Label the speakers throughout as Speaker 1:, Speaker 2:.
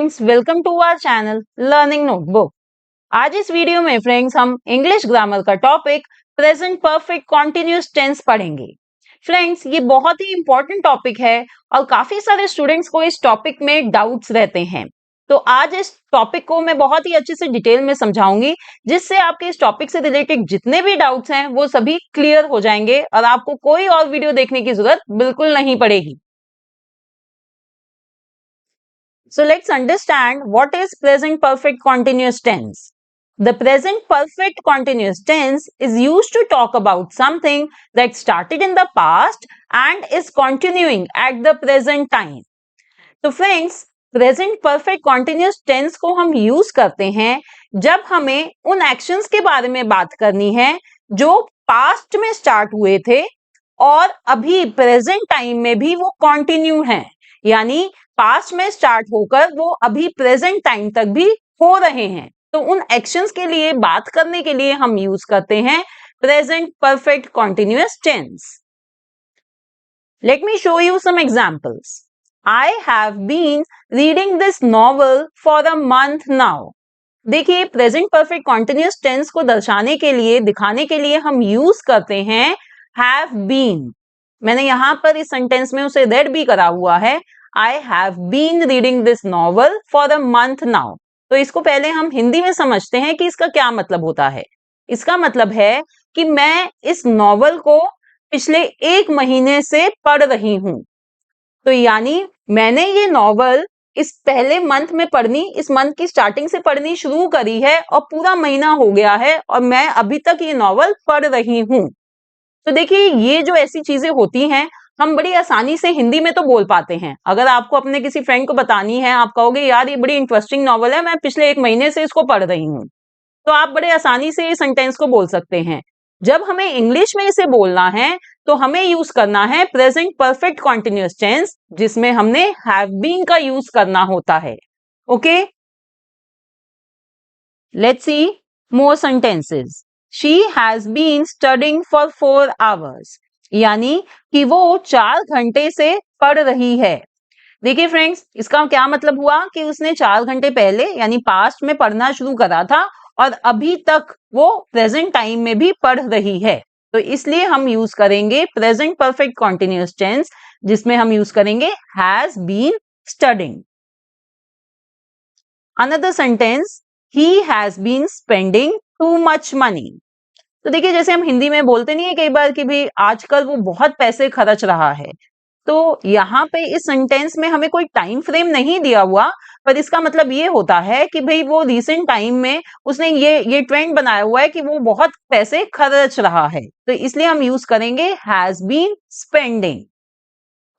Speaker 1: Friends, welcome to our channel learning notebook. आज इस video में फ्रेंड्स हम इंग्लिश ग्रामर का topic present perfect continuous tense पढ़ेंगे। फ्रेंड्स, ये बहुत ही इंपॉर्टेंट टॉपिक है और काफी सारे स्टूडेंट्स को इस टॉपिक में डाउट्स रहते हैं। तो आज इस टॉपिक को मैं बहुत ही अच्छे से डिटेल में समझाऊंगी, जिससे आपके इस टॉपिक से रिलेटेड जितने भी डाउट्स हैं वो सभी क्लियर हो जाएंगे और आपको कोई और वीडियो देखने की जरूरत बिल्कुल नहीं पड़ेगी। So let's understand what is present perfect continuous tense. The present perfect continuous tense is used to talk about something that started in the past and is continuing at the present time. तो friends, present perfect continuous tense को हम use करते हैं जब हमें उन actions के बारे में बात करनी है जो पास्ट में स्टार्ट हुए थे और अभी प्रेजेंट टाइम में भी वो कंटिन्यू हैं, यानी पास्ट में स्टार्ट होकर वो अभी प्रेजेंट टाइम तक भी हो रहे हैं। तो उन एक्शंस के लिए बात करने के लिए हम यूज करते हैं present perfect continuous tense. Let me show you some examples. I have been reading this novel for a month now. देखिए, प्रेजेंट परफेक्ट कॉन्टिन्यूअस टेंस को दर्शाने के लिए, दिखाने के लिए हम यूज करते हैं have been। मैंने यहां पर इस सेंटेंस में उसे रेड भी करा हुआ है। I have been reading this novel for a month now। तो इसको पहले हम हिंदी में समझते हैं कि इसका क्या मतलब होता है। इसका मतलब है कि मैं इस नॉवल को पिछले 1 महीने से पढ़ रही हूं। तो यानी मैंने ये नॉवल इस पहले मंथ में पढ़नी, इस मंथ की स्टार्टिंग से पढ़नी शुरू करी है और पूरा महीना हो गया है और मैं अभी तक ये नॉवल पढ़ रही हूं। तो देखिए, ये जो ऐसी चीजें होती हैं हम बड़ी आसानी से हिंदी में तो बोल पाते हैं। अगर आपको अपने किसी फ्रेंड को बतानी है, आप कहोगे यार ये बड़ी इंटरेस्टिंग नॉवल है, मैं पिछले 1 महीने से इसको पढ़ रही हूँ, तो आप बड़े आसानी से ये सेंटेंस को बोल सकते हैं। जब हमें इंग्लिश में इसे बोलना है तो हमें यूज करना है प्रेजेंट परफेक्ट कॉन्टिन्यूअस टेंस, जिसमें हमने हैव बीन का यूज करना होता है। Okay, let's see more sentences. She has been studying for 4 hours, यानी कि वो 4 घंटे से पढ़ रही है। देखिए फ्रेंड्स, इसका क्या मतलब हुआ कि उसने 4 घंटे पहले यानी पास्ट में पढ़ना शुरू करा था और अभी तक वो प्रेजेंट टाइम में भी पढ़ रही है। तो इसलिए हम यूज करेंगे प्रेजेंट परफेक्ट कॉन्टिन्यूअस टेंस, जिसमें हम यूज करेंगे has been studying. Another sentence, he has been spending too much money. तो देखिए, जैसे हम हिंदी में बोलते नहीं है कई बार कि भाई आजकल वो बहुत पैसे खर्च रहा है, तो यहाँ पे इस सेंटेंस में हमें कोई टाइम फ्रेम नहीं दिया हुआ, पर इसका मतलब ये होता है कि भाई वो रिसेंट टाइम में उसने ये ट्रेंड बनाया हुआ है कि वो बहुत पैसे खर्च रहा है, तो इसलिए हम यूज करेंगे हैज बीन स्पेंडिंग।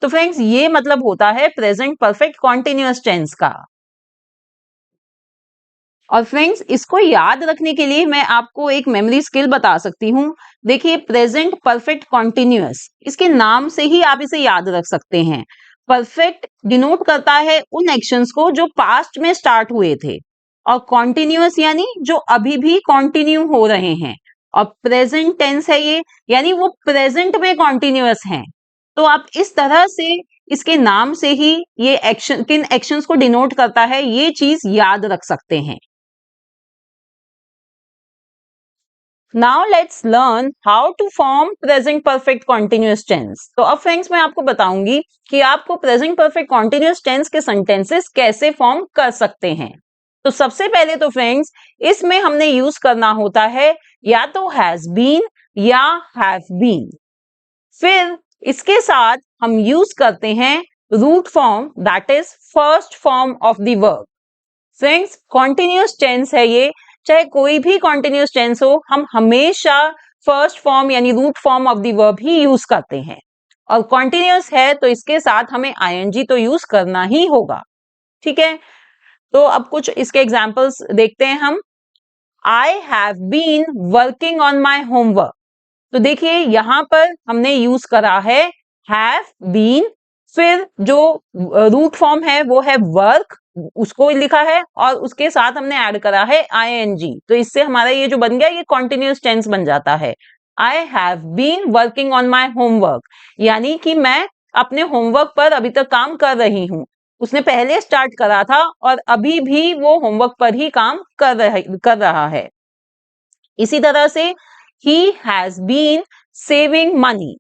Speaker 1: तो फ्रेंड्स, ये मतलब होता है प्रेजेंट परफेक्ट कॉन्टिन्यूअस टेंस का। और फ्रेंड्स, इसको याद रखने के लिए मैं आपको एक मेमोरी स्किल बता सकती हूँ। देखिए, प्रेजेंट परफेक्ट कॉन्टिन्यूअस, इसके नाम से ही आप इसे याद रख सकते हैं। परफेक्ट डिनोट करता है उन एक्शंस को जो पास्ट में स्टार्ट हुए थे, और कॉन्टिन्यूअस यानी जो अभी भी कंटिन्यू हो रहे हैं, और प्रेजेंट टेंस है ये, यानी वो प्रेजेंट में कॉन्टिन्यूअस हैं। तो आप इस तरह से इसके नाम से ही ये एक्शन, किन एक्शंस को डिनोट करता है, ये चीज याद रख सकते हैं। Now let's learn how to form present perfect continuous tense। तो अब फ्रेंड्स, मैं आपको बताऊंगी कि आपको present perfect continuous tense के sentences कैसे फॉर्म कर सकते हैं। तो सबसे पहले तो फ्रेंड्स, इसमें हमने यूज करना होता है या तो has been या have been। फिर इसके साथ हम यूज करते हैं root form, that is first form of the verb. Friends, continuous tense है ये, चाहे कोई भी कॉन्टिन्यूअस टेंस हो, हम हमेशा फर्स्ट फॉर्म यानी root form of the verb ही यूज करते हैं। और कॉन्टिन्यूअस है तो इसके साथ हमें आईएनजी तो यूज करना ही होगा। ठीक है, तो अब कुछ इसके एग्जांपल्स देखते हैं हम। I have been working on my homework. तो देखिए, यहां पर हमने यूज करा है हैव बीन, फिर जो रूट फॉर्म है वो है वर्क, उसको लिखा है, और उसके साथ हमने ऐड करा है आईएनजी। तो इससे हमारा ये जो बन गया, ये कॉन्टिन्यूअस टेंस बन जाता है। I have been working on my homework, यानी कि मैं अपने होमवर्क पर अभी तक काम कर रही हूं। उसने पहले स्टार्ट करा था और अभी भी वो होमवर्क पर ही काम कर रहा है। इसी तरह से he has been saving money,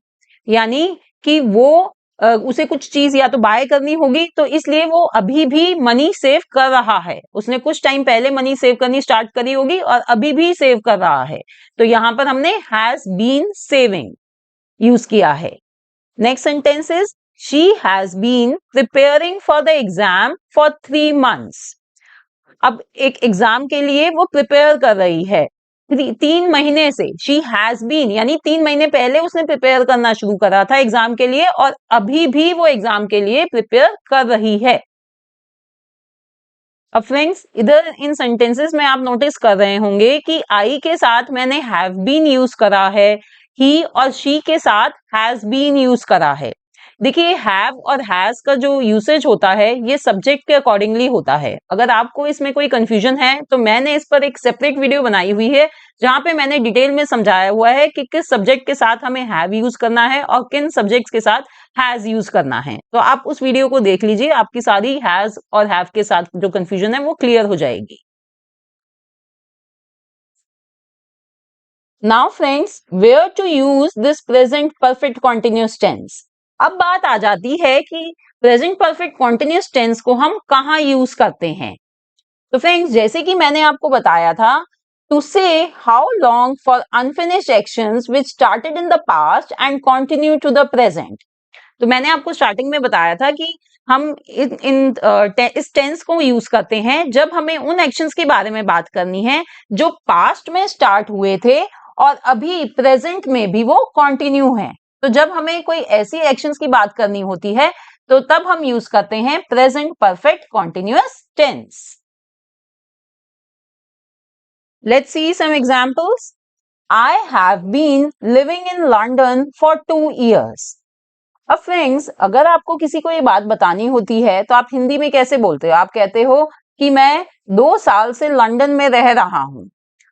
Speaker 1: यानी कि वो उसे कुछ चीज या तो बाय करनी होगी, तो इसलिए वो अभी भी मनी सेव कर रहा है। उसने कुछ टाइम पहले मनी सेव करनी स्टार्ट करी होगी और अभी भी सेव कर रहा है, तो यहां पर हमने हैज बीन सेविंग यूज किया है। Next sentence is she has been preparing for the exam for 3 months। अब एक एग्जाम के लिए वो प्रिपेयर कर रही है 3 महीने से। शी हैज बीन यानी 3 महीने पहले उसने प्रिपेयर करना शुरू करा था एग्जाम के लिए और अभी भी वो एग्जाम के लिए प्रिपेयर कर रही है। अब फ्रेंड्स, इधर इन सेंटेंसेस में आप नोटिस कर रहे होंगे कि आई के साथ मैंने हैव बीन यूज करा है, ही और शी के साथ हैज बीन यूज करा है। देखिए, हैव और हैज का जो यूसेज होता है ये सब्जेक्ट के अकॉर्डिंगली होता है। अगर आपको इसमें कोई कंफ्यूजन है तो मैंने इस पर एक सेपरेट वीडियो बनाई हुई है जहां पे मैंने डिटेल में समझाया हुआ है कि किस सब्जेक्ट के साथ हमें हैव यूज करना है और किन सब्जेक्ट्स के साथ हैज यूज करना है। तो आप उस वीडियो को देख लीजिए, आपकी सारी हैज और हैव के साथ जो कंफ्यूजन है वो क्लियर हो जाएगी। Now friends, where to use this present perfect continuous tense. अब बात आ जाती है कि प्रेजेंट परफेक्ट कॉन्टिन्यूअस टेंस को हम कहाँ यूज करते हैं। तो फ्रेंड्स, जैसे कि मैंने आपको बताया था, to say how long for unfinished actions which started in the past and continue to the present. तो मैंने आपको स्टार्टिंग में बताया था कि हम इस टेंस को यूज करते हैं जब हमें उन एक्शंस के बारे में बात करनी है जो पास्ट में स्टार्ट हुए थे और अभी प्रेजेंट में भी वो कंटिन्यू हैं। तो जब हमें कोई ऐसी एक्शंस की बात करनी होती है तो तब हम यूज करते हैं present perfect continuous tense. Let's see some examples. I have been living in London for 2 years. अब फ्रेंड्स, अगर आपको किसी को ये बात बतानी होती है तो आप हिंदी में कैसे बोलते हो? आप कहते हो कि मैं 2 साल से लंदन में रह रहा हूं।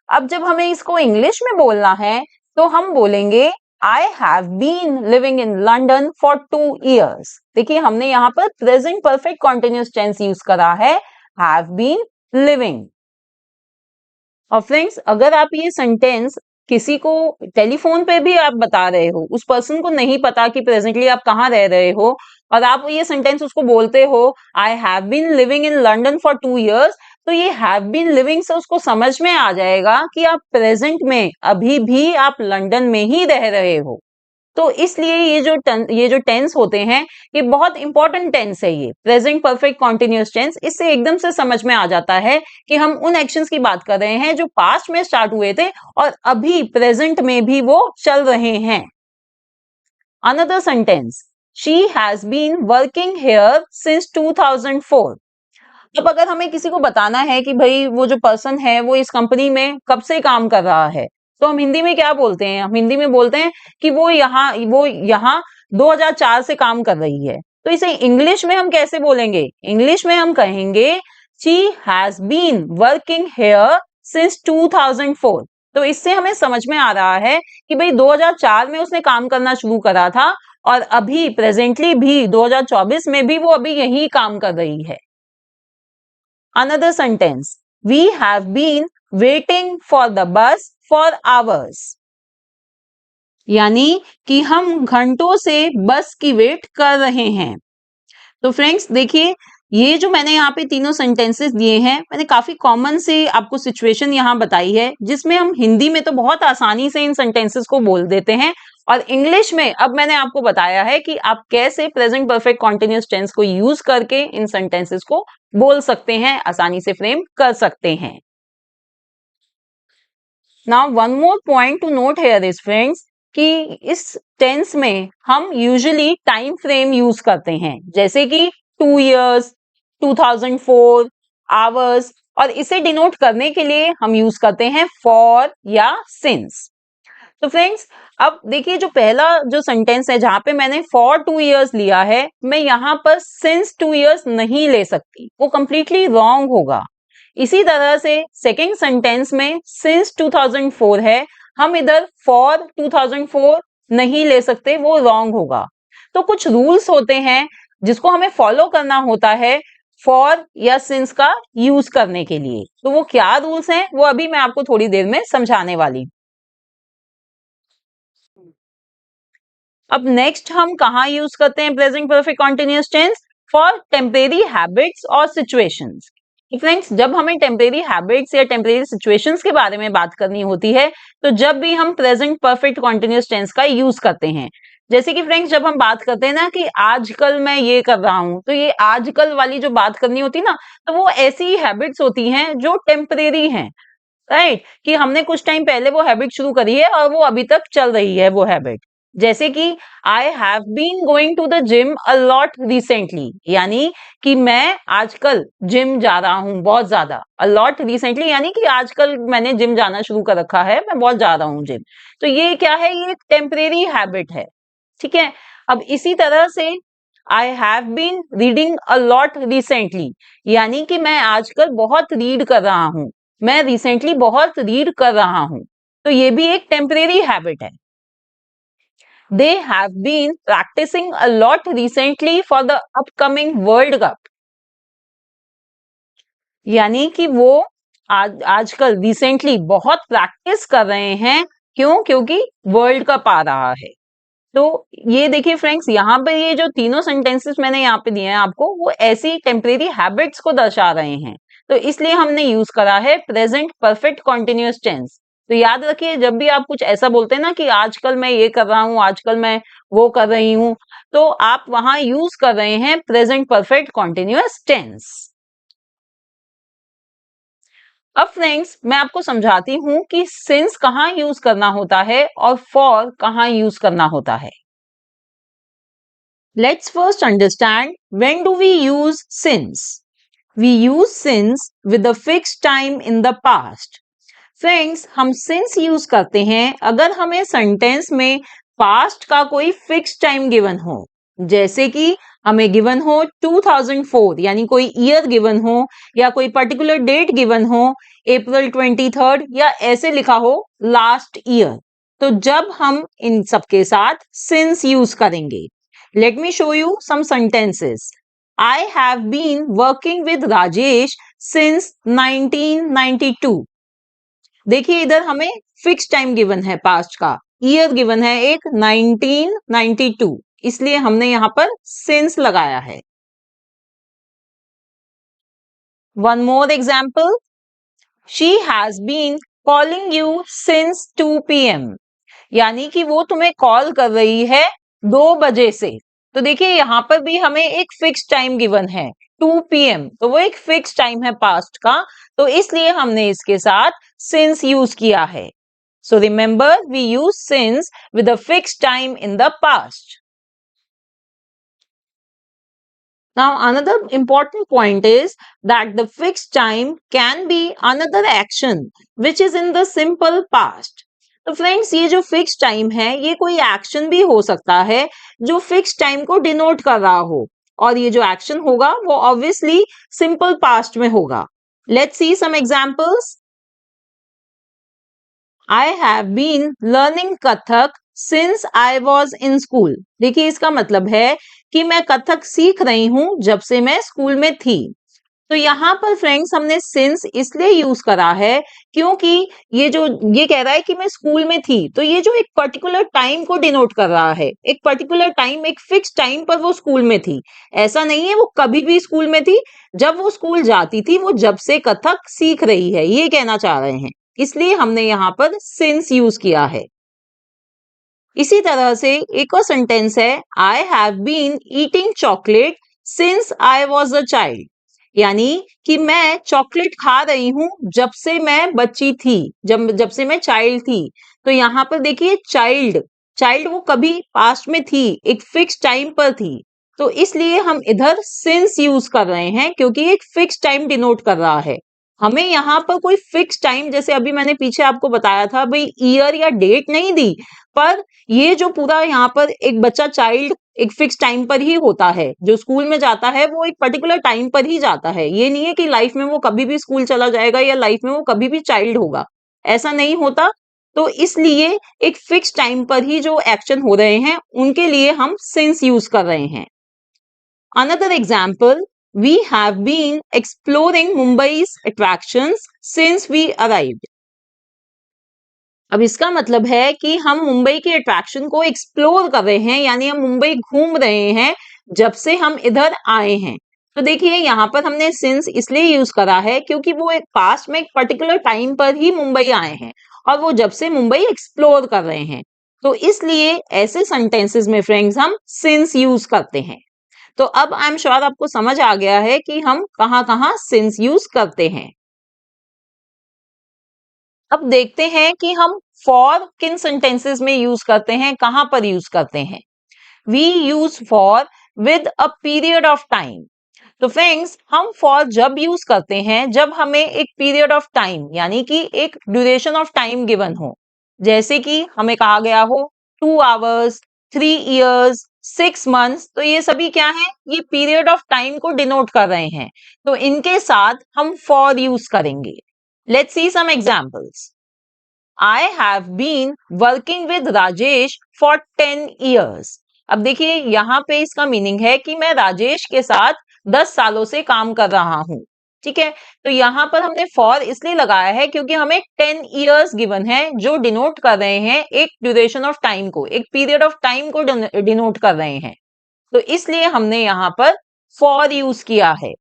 Speaker 1: अब जब हमें इसको इंग्लिश में बोलना है तो हम बोलेंगे I have been living in London for 2 years। देखिए, हमने यहाँ पर present perfect continuous tense use करा है, have been living। और फ्रेंड्स, अगर आप ये सेंटेंस किसी को टेलीफोन पे भी आप बता रहे हो, उस पर्सन को नहीं पता कि प्रेजेंटली आप कहाँ रह रहे हो और आप ये सेंटेंस उसको बोलते हो I have been living in London for 2 years, तो ये हैव बीन लिविंग से उसको समझ में आ जाएगा कि आप प्रेजेंट में अभी भी आप लंदन में ही रह रहे हो। तो इसलिए ये जो टेंस होते हैं ये बहुत इंपॉर्टेंट टेंस है। ये प्रेजेंट परफेक्ट कॉन्टिन्यूअस टेंस, इससे एकदम से समझ में आ जाता है कि हम उन एक्शंस की बात कर रहे हैं जो पास्ट में स्टार्ट हुए थे और अभी प्रेजेंट में भी वो चल रहे हैं। Another sentence, she has been working here since 2004। अब अगर हमें किसी को बताना है कि भाई वो जो पर्सन है वो इस कंपनी में कब से काम कर रहा है, तो हम हिंदी में क्या बोलते हैं? हम हिंदी में बोलते हैं कि वो यहाँ 2004 से काम कर रही है। तो इसे इंग्लिश में हम कैसे बोलेंगे? इंग्लिश में हम कहेंगे she has been working here since 2004। तो इससे हमें समझ में आ रहा है कि भाई 2004 में उसने काम करना शुरू करा था और अभी प्रेजेंटली भी 2024 में भी वो अभी यही काम कर रही है। Another sentence, we have been waiting for the bus for hours। यानी कि हम घंटों से बस की वेट कर रहे हैं। तो फ्रेंड्स, देखिए, ये जो मैंने यहाँ पे तीनों सेंटेंसेस दिए हैं, मैंने काफी कॉमन से आपको सिचुएशन यहाँ बताई है जिसमें हम हिंदी में तो बहुत आसानी से इन सेंटेंसेस को बोल देते हैं और इंग्लिश में अब मैंने आपको बताया है कि आप कैसे प्रेजेंट परफेक्ट कॉन्टिन्यूअस टेंस को यूज करके इन सेंटेंसेस को बोल सकते हैं, आसानी से फ्रेम कर सकते हैं। Now one more point two note here is friends कि इस टेंस में हम यूजुअली टाइम फ्रेम यूज करते हैं, जैसे कि 2 years, 2004, आवर्स, और इसे डिनोट करने के लिए हम यूज करते हैं फॉर या सिंस। तो फ्रेंड्स, अब देखिए, जो पहला जो सेंटेंस है जहां पे मैंने फॉर 2 years लिया है, मैं यहां पर सिंस 2 years नहीं ले सकती, वो कंप्लीटली रॉन्ग होगा। इसी तरह से सेकेंड सेंटेंस में सिंस 2004 है, हम इधर फॉर 2004 नहीं ले सकते, वो रॉन्ग होगा। तो कुछ रूल्स होते हैं जिसको हमें फॉलो करना होता है फॉर या सिंस का यूज करने के लिए। तो वो क्या रूल्स हैं वो अभी मैं आपको थोड़ी देर में समझाने वाली। अब नेक्स्ट हम कहाँ यूज करते हैं present perfect continuous tense? For temporary habits और सिचुएशंस। फ्रेंड्स, जब हमें टेम्परेरी हैबिट्स या टेम्परेरी सिचुएशंस के बारे में बात करनी होती है तो जब भी हम प्रेजेंट परफेक्ट कॉन्टिन्यूअस टेंस का यूज करते हैं, जैसे कि फ्रेंड्स जब हम बात करते हैं ना कि आजकल मैं ये कर रहा हूं, तो ये आजकल वाली जो बात करनी होती है ना, तो वो ऐसी हैबिट्स होती हैं जो टेम्परेरी हैं, राइट? कि हमने कुछ टाइम पहले वो हैबिट शुरू करी है और वो अभी तक चल रही है वो हैबिट। जैसे कि I have been going to the gym a lot recently, यानी कि मैं आजकल जिम जा रहा हूं बहुत ज्यादा। अ लॉट रिसेंटली यानी कि आजकल मैंने जिम जाना शुरू कर रखा है, मैं बहुत जा रहा हूं जिम। तो ये क्या है? ये एक टेम्परेरी हैबिट है, ठीक है। अब इसी तरह से I have been reading a lot recently, यानी कि मैं आजकल बहुत रीड कर रहा हूं, मैं रिसेंटली बहुत रीड कर रहा हूं। तो ये भी एक टेम्परेरी हैबिट है। They have been practising a lot recently for the upcoming world cup, यानी कि वो आजकल रिसेंटली बहुत प्रैक्टिस कर रहे हैं। क्यों? क्योंकि वर्ल्ड कप आ रहा है। तो ये देखिए फ्रेंड्स, यहाँ पे ये जो तीनों सेंटेंसेस मैंने यहाँ पे दिए हैं आपको, वो ऐसी टेम्परेरी हैबिट्स को दर्शा रहे हैं। तो इसलिए हमने यूज करा है प्रेजेंट परफेक्ट कॉन्टिन्यूअस टेंस। तो याद रखिए, जब भी आप कुछ ऐसा बोलते हैं ना कि आजकल मैं ये कर रहा हूं, आजकल मैं वो कर रही हूं, तो आप वहां यूज कर रहे हैं प्रेजेंट परफेक्ट कॉन्टिन्यूअस टेंस। अब फ्रेंड्स मैं आपको समझाती हूं कि सिंस कहाँ यूज करना होता है और फॉर कहाँ यूज करना होता है। Let's first understand, when do we use since? We use since with a fixed time in the past. Friends, हम since यूज करते हैं अगर हमें सेंटेंस में पास्ट का कोई फिक्स टाइम गिवन हो, जैसे कि हमें गिवन हो 2004, यानी कोई ईयर गिवन हो या कोई पर्टिकुलर डेट गिवन हो, अप्रैल 23 या ऐसे लिखा हो लास्ट ईयर। तो जब हम इन सबके साथ सिंस यूज करेंगे। Let me show you some sentences. I have been working with Rajesh since 1992. देखिए इधर हमें फिक्स टाइम गिवन है पास्ट का, ईयर गिवन है एक 1992, इसलिए हमने यहां पर सिंस लगाया है। One more example. She has been calling you since 2 p.m. यानी कि वो तुम्हें कॉल कर रही है 2 बजे से। तो देखिए यहां पर भी हमें एक फिक्स टाइम गिवन है 2 p.m. तो वो एक फिक्स टाइम है पास्ट का, तो इसलिए हमने इसके साथ सिंस यूज किया है। So remember, we use since with a fix time in the past. Now another important point is that the fixed time can be another action which is in the simple past. तो friends ये जो fix time है ये कोई action भी हो सकता है जो फिक्स टाइम को डिनोट कर रहा हो, और ये जो एक्शन होगा वो ऑब्वियसली सिंपल पास्ट में होगा। Let's see some examples. I have been learning Kathak since I was in school. देखिए इसका मतलब है कि मैं कथक सीख रही हूं जब से मैं स्कूल में थी। तो यहाँ पर फ्रेंड्स हमने सिंस इसलिए यूज करा है क्योंकि ये कह रहा है कि मैं स्कूल में थी, तो ये जो एक पर्टिकुलर टाइम को डिनोट कर रहा है, एक पर्टिकुलर टाइम, एक फिक्स टाइम पर वो स्कूल में थी। ऐसा नहीं है वो कभी भी स्कूल में थी, जब वो स्कूल जाती थी वो जब से कथक सीख रही है, ये कहना चाह रहे हैं। इसलिए हमने यहाँ पर सिंस यूज किया है। इसी तरह से एक और सेंटेंस है, I have been eating chocolate since I was a child. यानी कि मैं चॉकलेट खा रही हूं जब से मैं बच्ची थी, जब से मैं चाइल्ड थी। तो यहाँ पर देखिए चाइल्ड, चाइल्ड वो कभी पास्ट में थी, एक फिक्स टाइम पर थी। तो इसलिए हम इधर सिंस यूज कर रहे हैं क्योंकि एक फिक्स टाइम डिनोट कर रहा है। हमें यहाँ पर कोई फिक्स टाइम, जैसे अभी मैंने पीछे आपको बताया था भाई, ईयर या डेट नहीं दी, पर ये जो पूरा यहाँ पर एक बच्चा चाइल्ड एक फिक्स टाइम पर ही होता है, जो स्कूल में जाता है वो एक पर्टिकुलर टाइम पर ही जाता है। ये नहीं है कि लाइफ में वो कभी भी स्कूल चला जाएगा या लाइफ में वो कभी भी चाइल्ड होगा, ऐसा नहीं होता। तो इसलिए एक फिक्स टाइम पर ही जो एक्शन हो रहे हैं उनके लिए हम सिंस यूज कर रहे हैं। Another example, we have been exploring Mumbai's attractions since we arrived. अब इसका मतलब है कि हम मुंबई के अट्रैक्शन को एक्सप्लोर कर रहे हैं, यानी हम मुंबई घूम रहे हैं जब से हम इधर आए हैं। तो देखिए यहाँ पर हमने सिंस इसलिए यूज करा है क्योंकि वो एक पास्ट में एक पर्टिकुलर टाइम पर ही मुंबई आए हैं और वो जब से मुंबई एक्सप्लोर कर रहे हैं, तो इसलिए ऐसे सेंटेंसेस में फ्रेंड्स हम सिंस यूज करते हैं। तो अब आई एम श्योर आपको समझ आ गया है कि हम कहाँ कहाँ सिंस यूज करते हैं। अब देखते हैं कि हम फॉर किन सेंटेंसेस में यूज करते हैं, कहां पर यूज करते हैं। We use for with a period of time. तो फ्रेंड्स, हम फॉर जब यूज करते हैं जब हमें एक पीरियड ऑफ टाइम यानी कि एक ड्यूरेशन ऑफ टाइम गिवन हो, जैसे कि हमें कहा गया हो 2 आवर्स, 3 इयर्स, 6 मंथ्स। तो ये सभी क्या है, ये पीरियड ऑफ टाइम को डिनोट कर रहे हैं, तो इनके साथ हम फॉर यूज करेंगे। Let's see some examples. I have been working with Rajesh for 10 years. अब देखिए यहाँ पे इसका मीनिंग है कि मैं राजेश के साथ 10 सालों से काम कर रहा हूँ। ठीक है, तो यहाँ पर हमने फॉर इसलिए लगाया है क्योंकि हमें 10 इयर्स गिवन है जो डिनोट कर रहे हैं एक ड्यूरेशन ऑफ टाइम को, एक पीरियड ऑफ टाइम को डिनोट कर रहे हैं, तो इसलिए हमने यहाँ पर फॉर यूज किया है।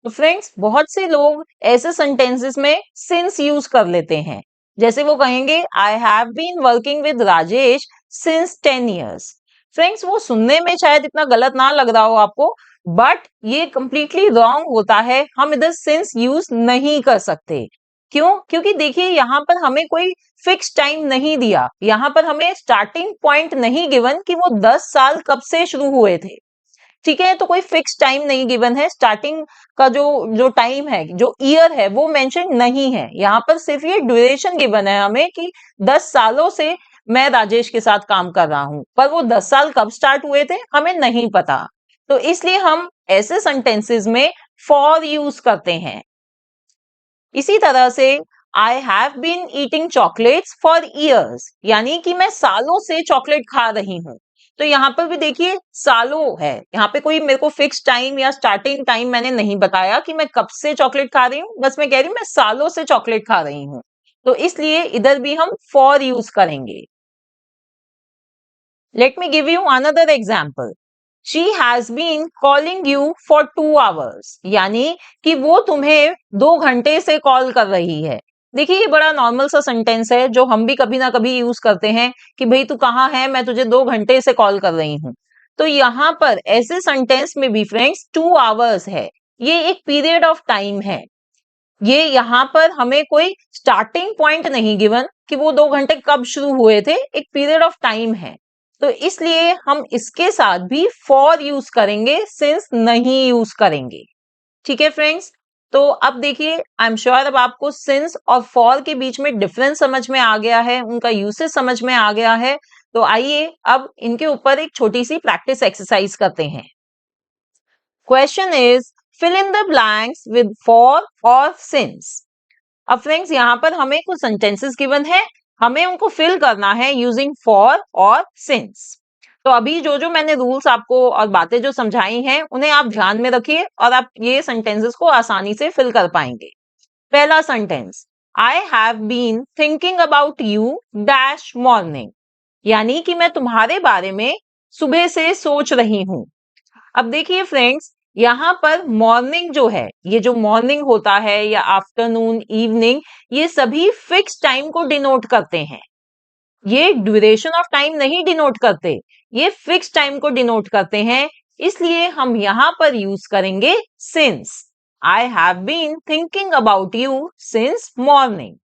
Speaker 1: तो फ्रेंड्स, बहुत से लोग ऐसे सेंटेंसेस में सिंस यूज कर लेते हैं, जैसे वो कहेंगे I have been working with Rajesh since 10 years. Friends, वो सुनने में शायद इतना गलत ना लग रहा हो आपको, बट ये कंप्लीटली रॉन्ग होता है। हम इधर सिंस यूज नहीं कर सकते। क्यों? क्योंकि देखिए यहाँ पर हमें कोई फिक्स टाइम नहीं दिया, यहाँ पर हमें स्टार्टिंग पॉइंट नहीं गिवन कि वो 10 साल कब से शुरू हुए थे। ठीक है, तो कोई फिक्स टाइम नहीं गिवन है, स्टार्टिंग का जो जो टाइम है, जो ईयर है, वो मेंशन नहीं है। यहाँ पर सिर्फ ये ड्यूरेशन गिवन है हमें कि 10 सालों से मैं राजेश के साथ काम कर रहा हूं, पर वो 10 साल कब स्टार्ट हुए थे हमें नहीं पता। तो इसलिए हम ऐसे सेंटेंसेस में फॉर यूज करते हैं। इसी तरह से I have been eating chocolates for years, यानी कि मैं सालों से चॉकलेट खा रही हूँ। तो यहाँ पर भी देखिए सालों है, यहाँ पे कोई मेरे को फिक्स टाइम या स्टार्टिंग टाइम मैंने नहीं बताया कि मैं कब से चॉकलेट खा रही हूँ, बस मैं कह रही हूँ मैं सालों से चॉकलेट खा रही हूँ। तो इसलिए इधर भी हम फॉर यूज करेंगे। Let me give you another example. She has been calling you for 2 hours, यानी कि वो तुम्हें 2 घंटे से कॉल कर रही है। देखिए ये बड़ा नॉर्मल सा सेंटेंस है जो हम भी कभी ना कभी यूज करते हैं कि भाई तू कहाँ है, मैं तुझे 2 घंटे से कॉल कर रही हूँ। तो यहाँ पर ऐसे सेंटेंस में भी फ्रेंड्स 2 आवर्स है, ये एक पीरियड ऑफ टाइम है। ये यहाँ पर हमें कोई स्टार्टिंग पॉइंट नहीं गिवन कि वो 2 घंटे कब शुरू हुए थे, एक पीरियड ऑफ टाइम है। तो इसलिए हम इसके साथ भी फॉर यूज करेंगे, सिंस नहीं यूज करेंगे। ठीक है फ्रेंड्स, तो अब देखिए आई एम श्योर अब आपको सिंस और फॉर के बीच में डिफरेंस समझ में आ गया है, उनका यूसेज समझ में आ गया है। तो आइए अब इनके ऊपर एक छोटी सी प्रैक्टिस एक्सरसाइज करते हैं। Question is fill in the blanks with for और सिंस। अब फ्रेंड्स यहाँ पर हमें कुछ सेंटेंसेस गिवन है, हमें उनको फिल करना है यूजिंग फॉर और सिंस। तो अभी जो जो मैंने रूल्स आपको और बातें जो समझाई हैं उन्हें आप ध्यान में रखिए और आप ये सेंटेंसेस को आसानी से फिल कर पाएंगे। पहला सेंटेंस, I have been thinking about you dash morning, यानी कि मैं तुम्हारे बारे में सुबह से सोच रही हूं। अब देखिए फ्रेंड्स, यहाँ पर मॉर्निंग जो है, ये जो मॉर्निंग होता है या आफ्टरनून, इवनिंग, ये सभी फिक्स टाइम को डिनोट करते हैं। ये ड्यूरेशन ऑफ टाइम नहीं डिनोट करते, ये फिक्स टाइम को डिनोट करते हैं। इसलिए हम यहाँ पर यूज करेंगे since. I have been thinking about you since morning.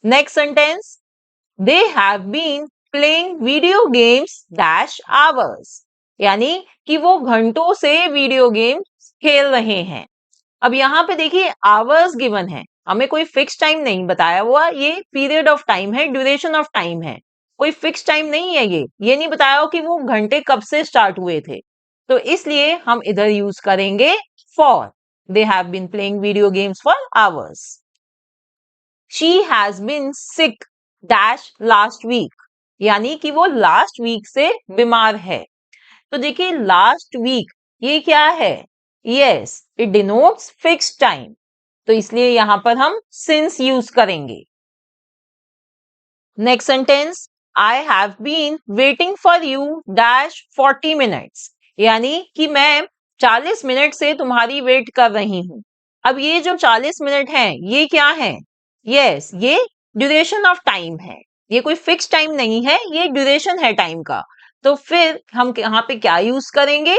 Speaker 1: Next sentence, they have been playing video games dash hours, यानी कि वो घंटों से वीडियो गेम खेल रहे हैं। अब यहाँ पे देखिए आवर्स गिवन है, हमें कोई फिक्स टाइम नहीं बताया हुआ, ये पीरियड ऑफ टाइम है, ड्यूरेशन ऑफ टाइम है, कोई फिक्स टाइम नहीं है। ये नहीं बताया हो कि वो घंटे कब से स्टार्ट हुए थे। तो इसलिए हम इधर यूज करेंगे for. They have been playing video games for hours. She has been sick dash last week, यानी कि वो लास्ट वीक से बीमार है। तो देखिए लास्ट वीक ये क्या है? Yes, it denotes fix time, तो इसलिए यहां पर हम सिंस यूज करेंगे। Next sentence, I have been waiting for you dash 40 minutes, यानी कि मैं 40 मिनट से तुम्हारी वेट कर रही हूं। अब ये जो 40 मिनट है ये क्या है? यस, ये ड्यूरेशन ऑफ टाइम है, ये कोई फिक्स टाइम नहीं है, ये ड्यूरेशन है टाइम का। तो फिर हम यहाँ पे क्या यूज करेंगे?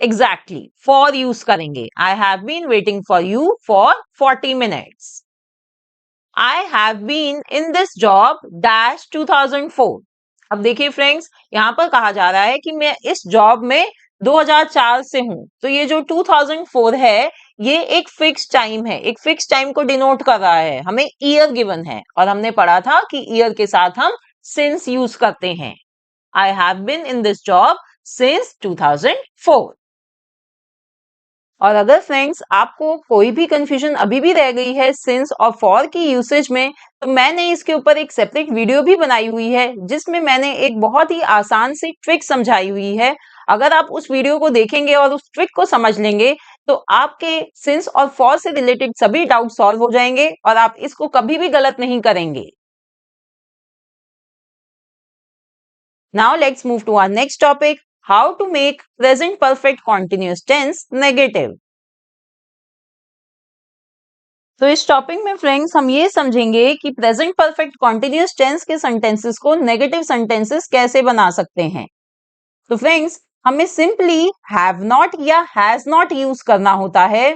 Speaker 1: एग्जैक्टली फॉर यूज करेंगे। I have been waiting for you for 40 minutes. I have been in this job dash 2004। अब देखिए फ्रेंड्स, यहाँ पर कहा जा रहा है कि मैं इस जॉब में 2004 से हूं, तो ये जो 2004 है ये एक फिक्स टाइम है, एक फिक्स टाइम को डिनोट कर रहा है, हमें ईयर गिवन है और हमने पढ़ा था कि ईयर के साथ हम सिंस यूज करते हैं। I have been in this job since 2004। और अगर फ्रेंड्स आपको कोई भी कंफ्यूजन अभी भी रह गई है सिंस और फॉर की यूसेज में, तो मैंने इसके ऊपर एक सेपरेट वीडियो भी बनाई हुई है जिसमें मैंने एक बहुत ही आसान सी ट्रिक समझाई हुई है। अगर आप उस वीडियो को देखेंगे और उस ट्रिक को समझ लेंगे तो आपके सिंस और फॉर से रिलेटेड सभी डाउट सॉल्व हो जाएंगे और आप इसको कभी भी गलत नहीं करेंगे। Now let's move to our next topic, how to make present perfect continuous tense negative. तो इस टॉपिक में फ्रेंड्स हम ये समझेंगे कि प्रेजेंट परफेक्ट कॉन्टिन्यूअस टेंस के सेंटेंसेस को नेगेटिव सेंटेंसेस कैसे बना सकते हैं। तो फ्रेंड्स हमें सिंपली हैव नॉट या हैज नॉट यूज करना होता है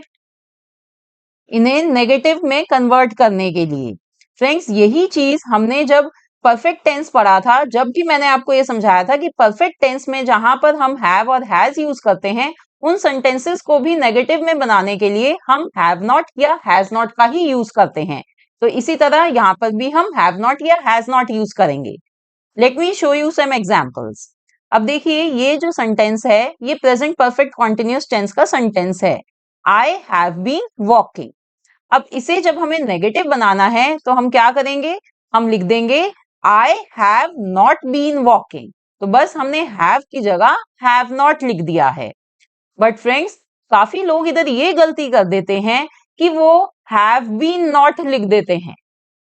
Speaker 1: इन्हें नेगेटिव में कन्वर्ट करने के लिए। फ्रेंड्स यही चीज हमने जब परफेक्ट टेंस पढ़ा था, जब भी मैंने आपको ये समझाया था कि परफेक्ट टेंस में जहां पर हम हैव और हैज यूज करते हैं उन सेंटेंसेस को भी नेगेटिव में बनाने के लिए हम हैव नॉट या हैज नॉट का ही यूज करते हैं। तो इसी तरह यहाँ पर भी हम हैव नॉट या हैज नॉट यूज करेंगे। Let me show you some examples. अब देखिए ये जो सेंटेंस है ये प्रेजेंट परफेक्ट कॉन्टिन्यूअस टेंस का सेंटेंस है, आई हैव बीन वॉकिंग। अब इसे जब हमें नेगेटिव बनाना है तो हम क्या करेंगे? हम लिख देंगे I have not been walking. तो बस हमने हैव की जगह हैव नॉट लिख दिया है। बट फ्रेंड्स काफी लोग इधर ये गलती कर देते हैं कि वो हैव बीन नॉट लिख देते हैं,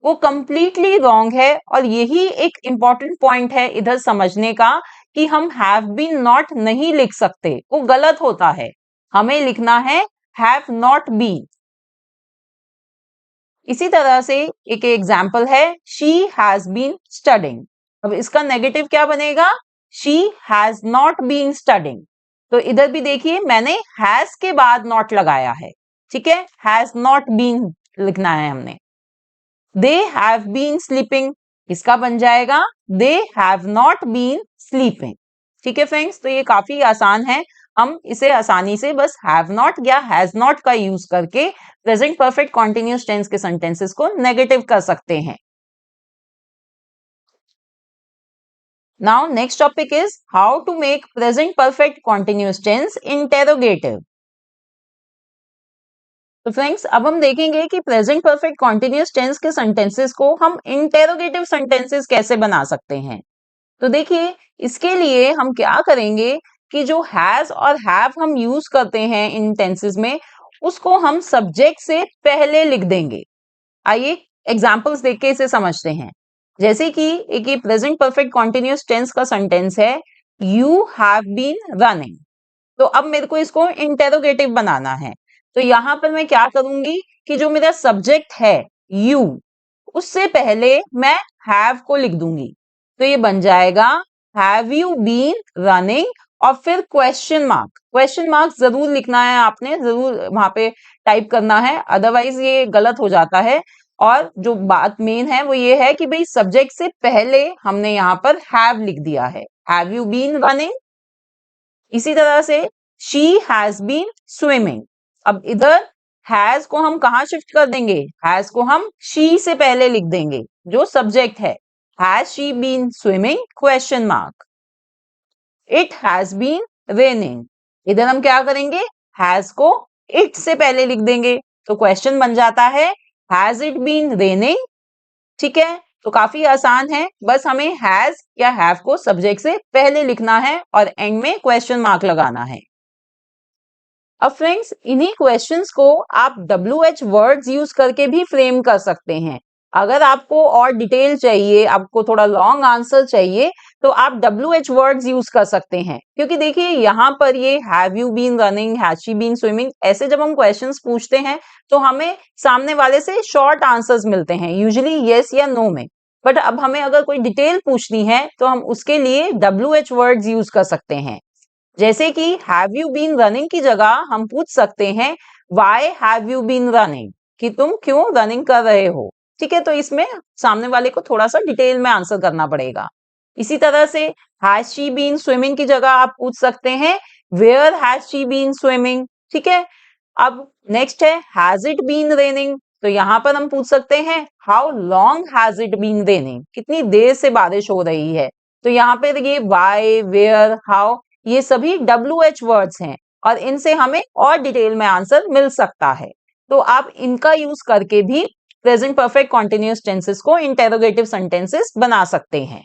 Speaker 1: वो कंप्लीटली रॉन्ग है और यही एक इंपॉर्टेंट पॉइंट है इधर समझने का कि हम हैव बीन नॉट नहीं लिख सकते, वो गलत होता है। हमें लिखना है हैव नॉट बीन। इसी तरह से एक एग्जाम्पल है शी हैज बीन स्टडिंग। अब इसका नेगेटिव क्या बनेगा? She has not been studying. तो इधर भी देखिए मैंने हैज के बाद नॉट लगाया है, ठीक है, हैज नॉट बीन लिखना है हमने। दे हैव बीन स्लीपिंग, इसका बन जाएगा they have not been sleeping. ठीक है फ्रेंड्स, तो ये काफी आसान है, हम इसे आसानी से बस हैव नॉट या हैज नॉट का यूज करके प्रेजेंट परफेक्ट कॉन्टिन्यूअस टेंस के सेंटेंसेस को नेगेटिव कर सकते हैं। Now next topic is how to make present perfect continuous tense interrogative. तो फ्रेंड्स अब हम देखेंगे कि प्रेजेंट परफेक्ट कॉन्टिन्यूअस टेंस के सेंटेंसेस को हम इंटेरोगेटिव सेंटेंसेस कैसे बना सकते हैं। तो देखिए इसके लिए हम क्या करेंगे कि जो हैज और हैव हम यूज करते हैं इन टेंसेस में उसको हम सब्जेक्ट से पहले लिख देंगे। आइए एग्जांपल्स देख के इसे समझते हैं। जैसे कि एक ये प्रेजेंट परफेक्ट कॉन्टिन्यूअस टेंस का सेंटेंस है, यू हैव बीन रनिंग। तो अब मेरे को इसको इंटेरोगेटिव बनाना है, तो यहां पर मैं क्या करूंगी कि जो मेरा सब्जेक्ट है यू, उससे पहले मैं हैव को लिख दूंगी। तो ये बन जाएगा हैव यू बीन रनिंग और फिर क्वेश्चन मार्क। क्वेश्चन मार्क जरूर लिखना है आपने, जरूर वहां पे टाइप करना है, अदरवाइज ये गलत हो जाता है। और जो बात मेन है वो ये है कि भाई सब्जेक्ट से पहले हमने यहाँ पर हैव लिख दिया है, हैव यू बीन रनिंग। इसी तरह से शी हैज बीन स्विमिंग। अब इधर हैज को हम कहां शिफ्ट कर देंगे? हैज को हम शी से पहले लिख देंगे, जो सब्जेक्ट है। Has she been swimming question mark. It has been raining, इधर हम क्या करेंगे? हैज को इट से पहले लिख देंगे, तो क्वेश्चन बन जाता है हैज इट बीन रेनिंग। ठीक है, तो काफी आसान है, बस हमें हैज या हैव को सब्जेक्ट से पहले लिखना है और एंड में क्वेश्चन मार्क लगाना है। अब फ्रेंड्स, इन्हीं क्वेश्चंस को आप WH वर्ड्स यूज करके भी फ्रेम कर सकते हैं। अगर आपको और डिटेल चाहिए, आपको थोड़ा लॉन्ग आंसर चाहिए, तो आप WH वर्ड्स यूज कर सकते हैं। क्योंकि देखिए यहाँ पर ये have you been running, has she been swimming, ऐसे जब हम क्वेश्चंस पूछते हैं तो हमें सामने वाले से शॉर्ट आंसर्स मिलते हैं, यूजुअली यस या नो में। बट अब हमें अगर कोई डिटेल पूछनी है तो हम उसके लिए WH वर्ड्स यूज कर सकते हैं। जैसे कि हैव यू बीन रनिंग की जगह हम पूछ सकते हैं why have you been running, कि तुम क्यों रनिंग कर रहे हो। ठीक है, तो इसमें सामने वाले को थोड़ा सा डिटेल में आंसर करना पड़ेगा। इसी तरह से हैज शी बीन स्विमिंग की जगह आप पूछ सकते हैं where has she been swimming. ठीक है, अब नेक्स्ट है हैज इट बीन रेनिंग, तो यहां पर हम पूछ सकते हैं how long has it been raining, कितनी देर से बारिश हो रही है। तो यहाँ पे ये वाई, वेयर, हाउ, ये सभी WH वर्ड्स हैं और इनसे हमें और डिटेल में आंसर मिल सकता है। तो आप इनका यूज करके भी प्रेजेंट परफेक्ट कॉन्टिन्यूअस टेंसेस को इंटेरोगेटिव सेंटेंसेस बना सकते हैं।